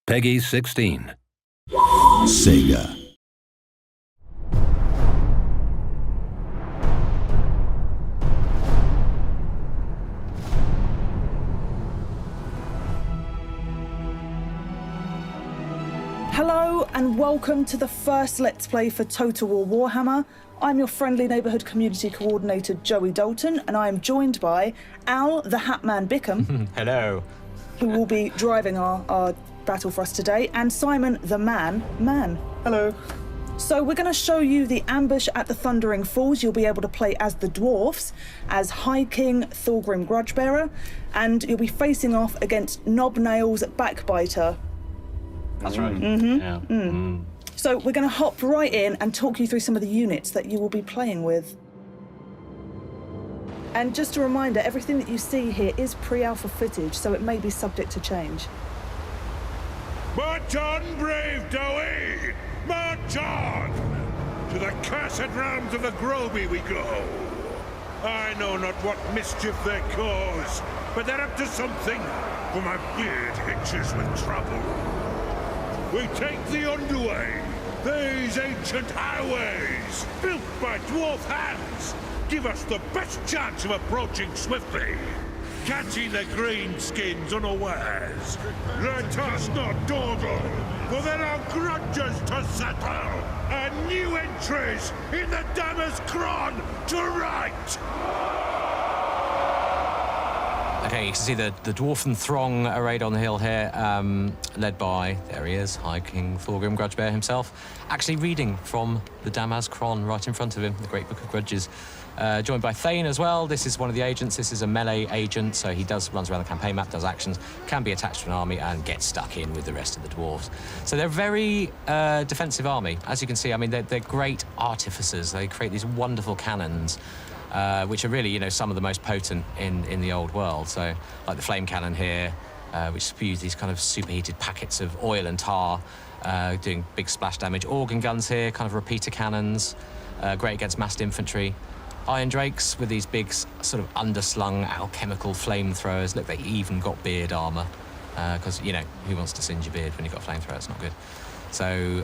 Peggy 16. Sega. Hello and welcome to the first Let's Play for Total War Warhammer. I'm your friendly neighbourhood community coordinator Joey Dalton, and I am joined by Al the Hatman Bickham. Hello. Who will be driving our battle for us today, and Simon the Man. Hello. So we're going to show you the ambush at the Thundering Falls. You'll be able to play as the dwarfs, as High King Thorgrim Grudgebearer, and you'll be facing off against Knobnail's Backbiter. That's right. So we're going to hop right in and talk you through some of the units that you will be playing with. And just a reminder, everything that you see here is pre-alpha footage, so it may be subject to change. March on, brave Dowie! March on! To the cursed realms of the Groby we go. I know not what mischief they cause, but they're up to something, for my beard itches with trouble. We take the underway, these ancient highways, built by dwarf hands, give us the best chance of approaching swiftly, catching the greenskins unawares. Let us not dawdle, for there are grudges to settle, and new entries in the Dammer's Cron to right. Okay, you can see the dwarfen throng arrayed on the hill here, led by, there he is, High King Thorgrim Grudgebearer himself, actually reading from the Damaz Cron right in front of him, the Great Book of Grudges. Joined by Thane as well. This is one of the agents. This is a melee agent, so he runs around the campaign map, does actions, can be attached to an army and get stuck in with the rest of the dwarves. So they're a very defensive army. As you can see, I mean, they're great artificers. They create these wonderful cannons, which are really, some of the most potent in the old world. So, like the flame cannon here, which spews these kind of superheated packets of oil and tar, doing big splash damage. Organ guns here, kind of repeater cannons, great against massed infantry. Iron Drakes with these big, sort of underslung alchemical flamethrowers. Look, they even got beard armor, because, who wants to singe your beard when you've got a flamethrower? It's not good. So,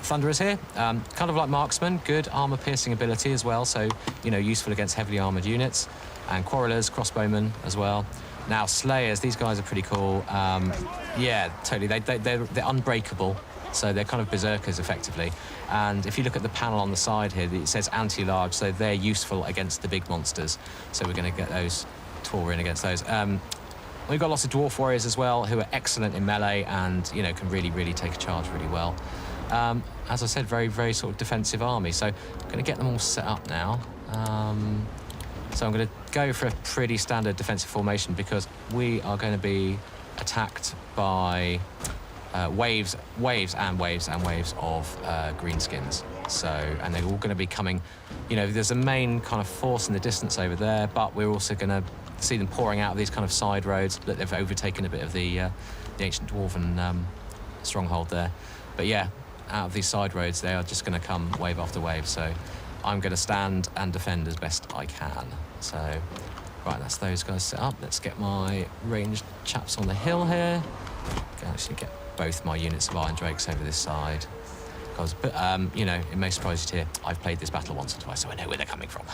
Thunderers here, kind of like Marksman, good armor-piercing ability as well, so, useful against heavily armored units. And Quarrelers, Crossbowmen as well. Now, Slayers, these guys are pretty cool. Yeah, totally, they're unbreakable. So they're kind of berserkers, effectively. And if you look at the panel on the side here, it says anti-large, so they're useful against the big monsters. So we're going to get those tore in against those. We've got lots of dwarf warriors as well, who are excellent in melee and, can really, really take a charge really well. As I said, very, very sort of defensive army. So I'm going to get them all set up now. So I'm going to go for a pretty standard defensive formation because we are going to be attacked by waves of greenskins. So, and they're all going to be coming, there's a main kind of force in the distance over there, but we're also going to see them pouring out of these kind of side roads. That they've overtaken a bit of the ancient dwarven stronghold there. But yeah, out of these side roads, they are just going to come wave after wave. So I'm going to stand and defend as best I can. So, right, that's those guys set up. Let's get my ranged chaps on the hill here. Can actually get both my units of Iron Drakes over this side. Because, it may surprise you to hear, I've played this battle once or twice, so I know where they're coming from.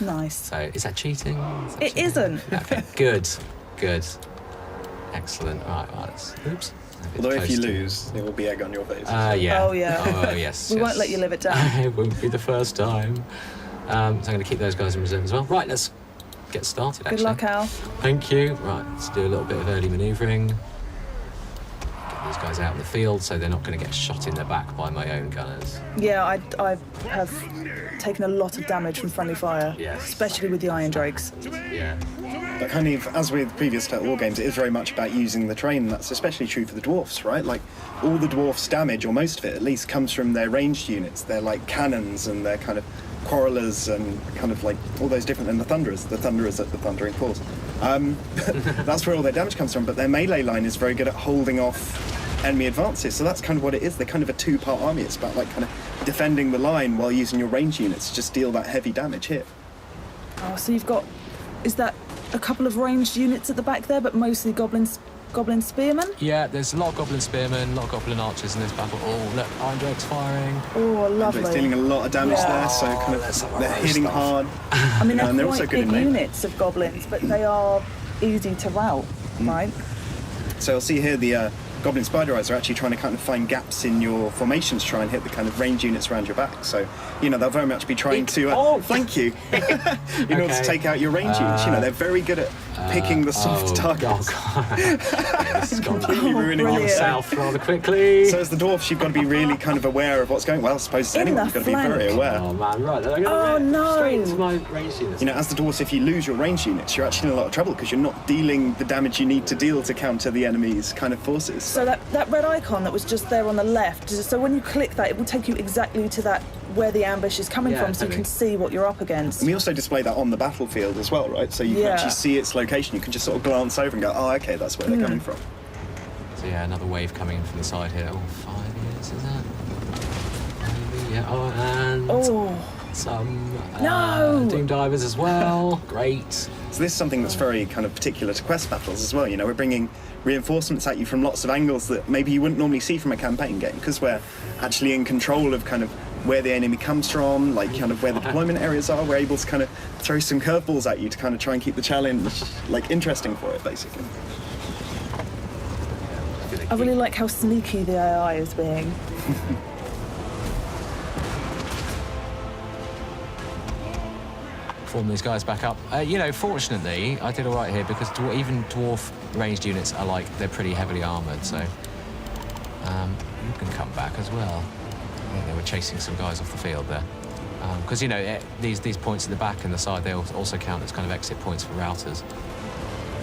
Nice. So, is that cheating? It isn't. Okay, good. Excellent. Right, let's... Oops. Although if you lose, it will be egg on your face. Yeah. Oh, yeah. Oh, yes. We won't let you live it down. It won't be the first time. So I'm going to keep those guys in reserve as well. Right, let's get started, actually. Good luck, Al. Thank you. Right, let's do a little bit of early manoeuvring. Get these guys out in the field so they're not going to get shot in the back by my own gunners. Yeah, I have taken a lot of damage from friendly fire, Yes. especially with the Iron Drakes. Yeah. But kind of, as with previous Total War games, it is very much about using the terrain. That's especially true for the dwarfs, right? Like, all the dwarfs' damage, or most of it at least, comes from their ranged units. They're like cannons and they're kind of quarrelers and kind of like all those different, and the thunderers at the Thundering Falls. That's where all their damage comes from, but their melee line is very good at holding off enemy advances, so that's kind of what it is. They're kind of a two-part army. It's about like kind of defending the line while using your ranged units to just deal that heavy damage hit. Oh, so you've got, is that a couple of ranged units at the back there, but mostly goblins goblin spearmen. Yeah, there's a lot of goblin spearmen, a lot of goblin archers in this battle. Oh, look, Iron Drake's firing. Oh, lovely. Drake's dealing a lot of damage there, so kind of they're hitting hard. I mean, and they're they're also quite good big in melee. units of goblins, but they are easy to rout, right? So you'll see here the Goblin Spider Eyes are actually trying to kind of find gaps in your formations, try and hit the kind of range units around your back. So, they'll very much be trying to... thank you. In order to take out your range units. They're very good at picking the soft targets. It's Completely ruining brilliant. your south rather quickly. So as the dwarfs, you've got to be really kind of aware of what's going. Well, I suppose as In anyone, the you've got to be flank. very aware. Oh man, right. Oh, no. Straight into my range units. As the dwarfs, if you lose your range units, you're actually in a lot of trouble because you're not dealing the damage you need to deal to counter the enemy's kind of forces. So that red icon that was just there on the left, so when you click that, it will take you exactly to that where the ambush is coming from, so you can see what you're up against. And we also display that on the battlefield as well, right? So you can actually see its location. You can just sort of glance over and go, oh, okay, that's where they're coming from. So yeah, another wave coming in from the side here. Oh, 5 years, is that? Maybe, yeah. Oh, and some Doom Divers as well. Great. So this is something that's very kind of particular to quest battles as well. We're bringing reinforcements at you from lots of angles that maybe you wouldn't normally see from a campaign game, because we're actually in control of kind of where the enemy comes from, like kind of where the deployment areas are. We're able to kind of throw some curveballs at you to kind of try and keep the challenge like interesting for it, basically. I really like how sneaky the AI is being. Form these guys back up. Fortunately, I did all right here because even dwarf ranged units are they're pretty heavily armoured, so you can come back as well. I think they were chasing some guys off the field there. Because, these points at the back and the side, they also count as kind of exit points for routers.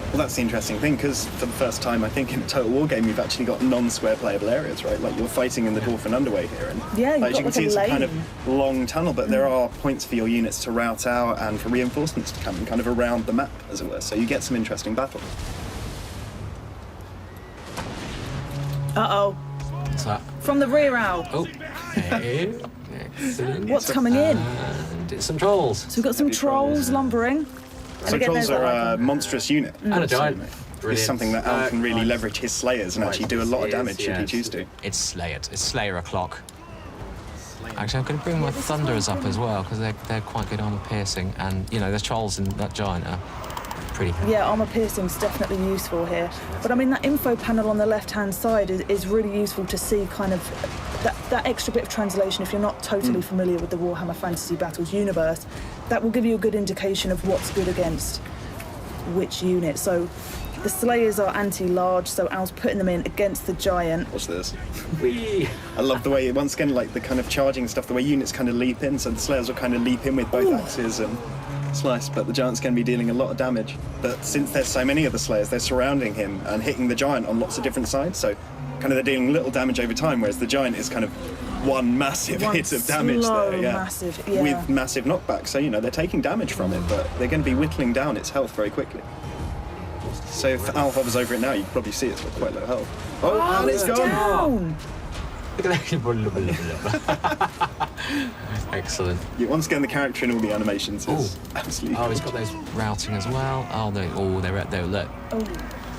Well, that's the interesting thing, because for the first time, I think, in a Total War game, you've actually got non-square playable areas, right? Like, you're fighting in the Dwarfen Underway here. And Yeah, you've as you got can see, a it's a kind lane. of long tunnel, but there are points for your units to route out and for reinforcements to come in kind of around the map, as it were. So you get some interesting battles. Uh-oh. What's that? From the rear, Al. Oh, hey, excellent. What's coming in? And it's some trolls. So we've got some trolls lumbering. So again, trolls there's are that a icon. monstrous unit. And a giant. It's Brilliant. something that Al can really Nice. leverage his slayers and actually do a lot of damage should he choose to. It's Slayer o'clock. Actually, I'm going to bring my Thunderers up as well because they're quite good armor piercing, and the trolls and that giant are pretty. Yeah, armour piercing's definitely useful here. But I mean, that info panel on the left-hand side is really useful to see kind of that extra bit of translation if you're not totally familiar with the Warhammer Fantasy Battles universe. That will give you a good indication of what's good against which unit. So the Slayers are anti-large, so Al's putting them in against the giant. What's this? Whee! I love the way, once again, like the kind of charging stuff, the way units kind of leap in, so the Slayers will kind of leap in with both axes and slice, but the giant's going to be dealing a lot of damage. But since there's so many of the Slayers, they're surrounding him and hitting the giant on lots of different sides, so kind of they're dealing little damage over time, whereas the giant is kind of one massive hit of damage slow, there, massive, yeah. with massive knockback. So, they're taking damage from it, but they're going to be whittling down its health very quickly. So if Al hovers over it now, you can probably see it's got quite low health. Oh, and it's gone! Down! Look at that. Excellent. Yeah, once again, the character in all the animations is absolutely Oh, he's got those routing as well. Oh, they're look.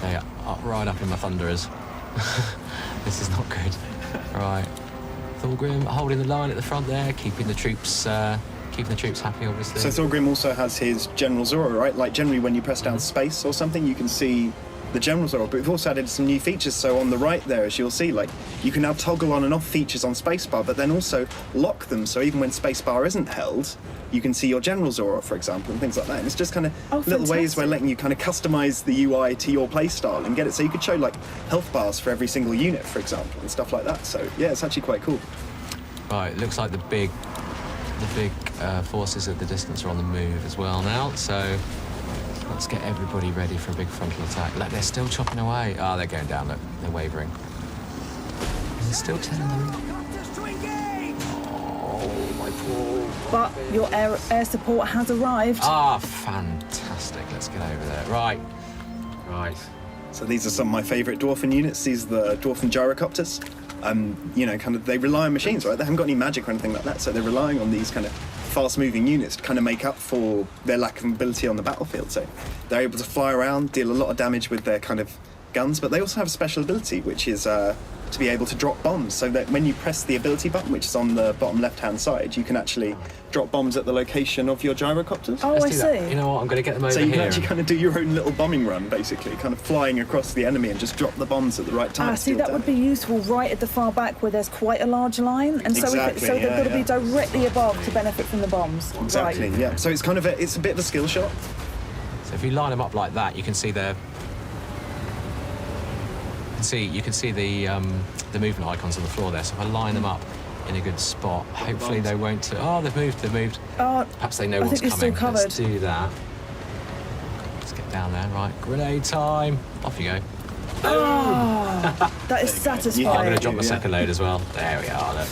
They are right up in my Thunderers. This is not good. Right. Thorgrim holding the line at the front there, keeping the troops happy, obviously. So Thorgrim also has his General Zora, right? Like generally when you press down space or something, you can see the General Zora, but we've also added some new features. So on the right there, as you'll see, like you can now toggle on and off features on spacebar, but then also lock them. So even when spacebar isn't held, you can see your General Zora, for example, and things like that. And it's just kind of little ways where letting you kind of customize the UI to your playstyle and get it so you could show like health bars for every single unit, for example, and stuff like that. So yeah, it's actually quite cool. Right, it looks like the big forces at the distance are on the move as well now. So let's get everybody ready for a big frontal attack. Look, they're still chopping away. Oh, they're going down. Look, they're wavering. There's still 10 of them. Oh, my poor. But your air support has arrived. Ah, fantastic. Let's get over there. Right. So these are some of my favourite Dwarfen units. These are the Dwarfen gyrocopters. Kind of they rely on machines, right? They haven't got any magic or anything like that, so they're relying on these kind of fast-moving units to kind of make up for their lack of mobility on the battlefield. So they're able to fly around, deal a lot of damage with their kind of guns, but they also have a special ability, which is to be able to drop bombs, so that when you press the ability button, which is on the bottom left-hand side, you can actually drop bombs at the location of your gyrocopters. Oh, Let's I do see. that. You know what? I'm going to get them over So here. you can actually kind of do your own little bombing run, basically, kind of flying across the enemy and just drop the bombs at the right time. See, that would be useful right at the far back where there's quite a large line, and Exactly, so they've got to be yeah. directly above to benefit from the bombs. Exactly, Right. yeah. So it's kind of it's a bit of a skill shot. So if you line them up like that, you can see the movement icons on the floor there. So if I line them up in a good spot, hopefully they won't. Oh, they've moved. Perhaps they know I what's think coming. you're still covered. Let's do that. Let's get down there. Right, grenade time. Off you go. That is satisfying. I'm going to drop my Yeah. second load as well. There we are. Look.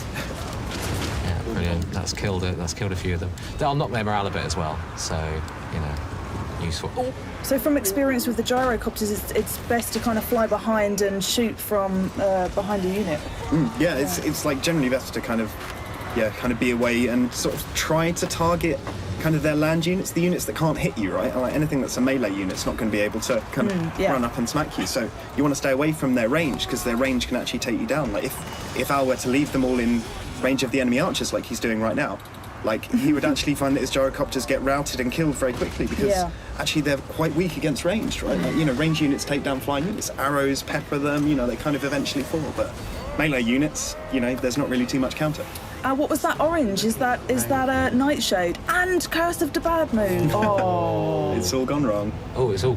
Yeah, brilliant. That's killed it. That's killed a few of them. I'll knock their morale a bit as well. So, you know, useful. So from experience with the gyrocopters, it's best to kind of fly behind and shoot from behind a unit. Yeah, it's like generally best to kind of be away and sort of try to target kind of their land units, the units that can't hit you, right? Like anything that's a melee unit's not going to be able to kind of yeah. run up and smack you. So you want to stay away from their range, because their range can actually take you down. Like if Al were to leave them all in range of the enemy archers like he's doing right now, like he would actually find that his gyrocopters get routed and killed very quickly, because actually they're quite weak against ranged, right? Like, you know, range units take down flying units, arrows pepper them, you know, they kind of eventually fall. But melee units, you know, there's not really too much counter. What was that orange? Is that a Nightshade? And Curse of the Bad Moon. Oh. It's all gone wrong. Oh, it's all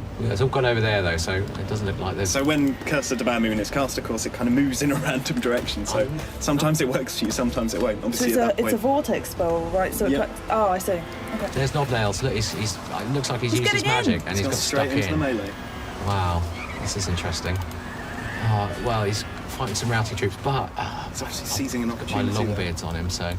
gone over there though, so it doesn't look like there's. So when Curse of the Moon is cast, of course, it kind of moves in a random direction. So sometimes it works for you, sometimes it won't. So Obviously, at that it's point, a vortex spell, right? So Yeah. I see. Okay. There's Knobnails. Look, it looks like he's used his getting in. magic and it's he's gone got straight stuck into the in. melee. Wow, this is interesting. Well, he's fighting some routing troops, but It's obviously seizing an my opportunity. long there. beard's on him, so.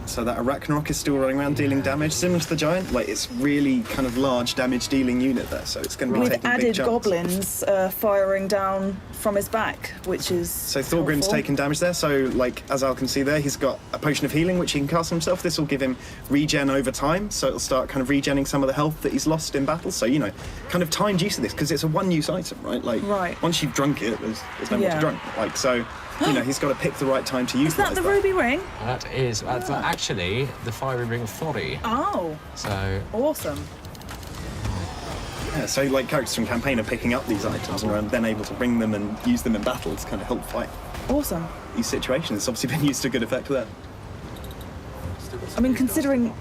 So that Arachnarok is still running around dealing damage, similar to the Giant. Like, it's really kind of large damage-dealing unit there, so it's going to be With taking big added chunks. goblins firing down from his back, which is So Thorgrim's helpful. taking damage there. So, like, as Al can see there, he's got a potion of healing, which he can cast on himself. This will give him regen over time, so it'll start kind of regenning some of the health that he's lost in battle. So, you know, kind of timed use of this, because it's a one-use item, right? Like, Right. once you've drunk it, there's no more Yeah. to drunk. Like, so, you know, he's got to pick the right time to use Is that the ruby ring? That's actually the fiery ring of Thori. Oh, So awesome. Yeah, so, like, characters from campaign are picking up these items and are then able to bring them and use them in battle to kind of help fight Awesome. these situations. It's obviously been used to good effect there. I mean, considering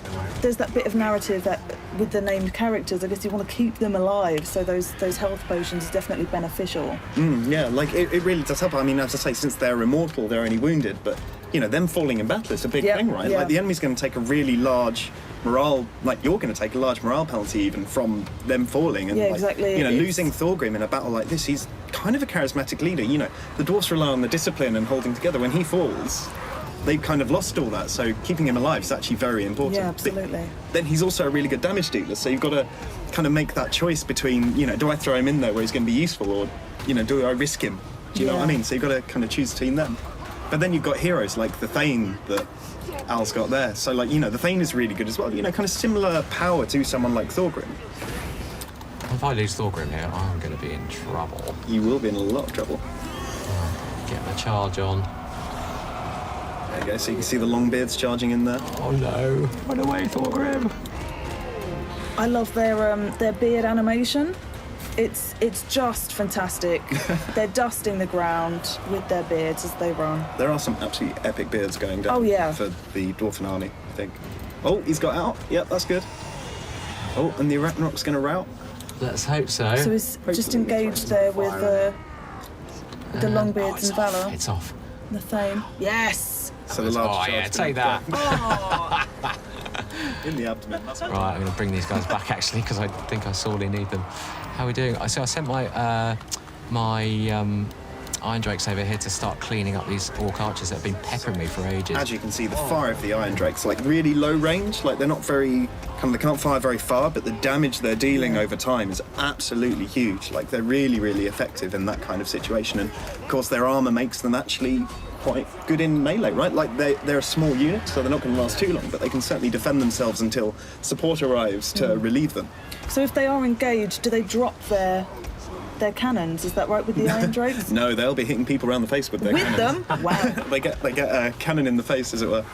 there's that bit of narrative that with the named characters, I guess you want to keep them alive, so those health potions are definitely beneficial. Yeah, like it really does help. I mean, as I say, since they're immortal, they're only wounded, but you know, them falling in battle is a big Yep, thing, right? yeah. Like the enemy's going to take a really large morale, like you're going to take a large morale penalty even from them falling. And Yeah, like, exactly. You know, It's- losing Thorgrim in a battle like this, he's kind of a charismatic leader. You know, the dwarves rely on the discipline and holding together. When he falls, they've kind of lost all that, so keeping him alive is actually very important. Yeah, But absolutely. then he's also a really good damage dealer, so you've got to kind of make that choice between, you know, do I throw him in there where he's going to be useful, or, you know, do I risk him? Do you know what I Yeah. mean? So you've got to kind of choose between them. But then you've got heroes like the Thane that Al's got there. So, like, you know, the Thane is really good as well. You know, kind of similar power to someone like Thorgrim. if I lose Thorgrim here, I'm going to be in trouble. You will be in a lot of trouble. Get the charge on. There you go. So you can see the Longbeards charging in there. Oh no! Run away, Thorgrim! I love their beard animation. It's just fantastic. They're dusting the ground with their beards as they run. There are some absolutely epic beards going down Oh, yeah. for the Dwarfen army, I think. Oh, he's got out. Yep, that's good. Oh, and the Arachnarok's going to rout. Let's hope so. So he's just engaged there with the Longbeards and Valor. It's off. The Thane. Yes! So the large Oh charge yeah, gonna take that. in the abdomen. That's Right, I'm going to bring these guys back actually because I think I sorely need them. How are we doing? So I sent my Iron Drakes over here to start cleaning up these orc archers that have been peppering me for ages. As you can see, the fire of the Iron Drakes, like really low range, like they're not very, they can't fire very far, but the damage they're dealing over time is absolutely huge. Like they're really, really effective in that kind of situation. And of course their armor makes them actually quite good in melee, right? Like they're a small unit, so they're not going to last too long, but they can certainly defend themselves until support arrives to relieve them. So if they are engaged, do they drop their their cannons. Is that right with the Iron Drakes? No, they'll be hitting people around the face with their With cannons. them? Wow. They get a cannon in the face, as it were.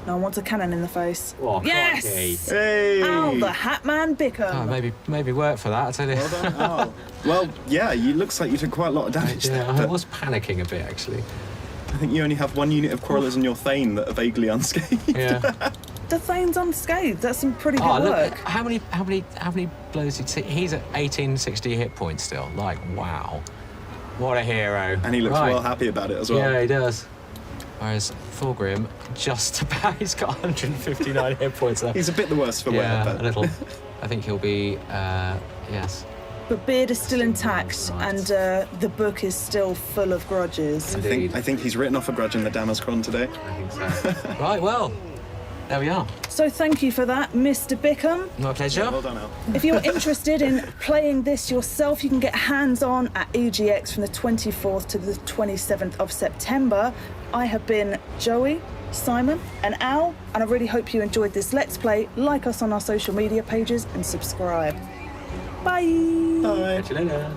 No one wants a cannon in the face. Oh, Yes! crikey. Hey! Al the Hatman Bickham. Oh, maybe work for that, I tell you. Well done, Al. Well, yeah, you looks like you took quite a lot of damage Yeah, there. I But was panicking a bit, actually. I think you only have one unit of Quarrelers in your Thane that are vaguely unscathed. Yeah. The Thane's unscathed. That's some pretty good Oh, look, work. how many blows did he take? He's at 1860 hit points still. Like, wow. What a hero. And he looks Right. well happy about it as well. Yeah, he does. Whereas Thorgrim, just about, he's got 159 hit points left. He's a bit the worse for wear, Yeah, but a little. I think he'll be, yes. But Beard is still intact, Right. and the book is still full of grudges. Indeed. I think he's written off a grudge in the Damazkron today. I think so. Right, well, there we are. So thank you for that, Mr. Bickham. My pleasure. Well done, Al. If you're interested in playing this yourself, you can get hands-on at EGX from the 24th to the 27th of September. I have been Joey, Simon and Al, and I really hope you enjoyed this Let's Play. Like us on our social media pages and subscribe. Bye! Bye. Catch you later.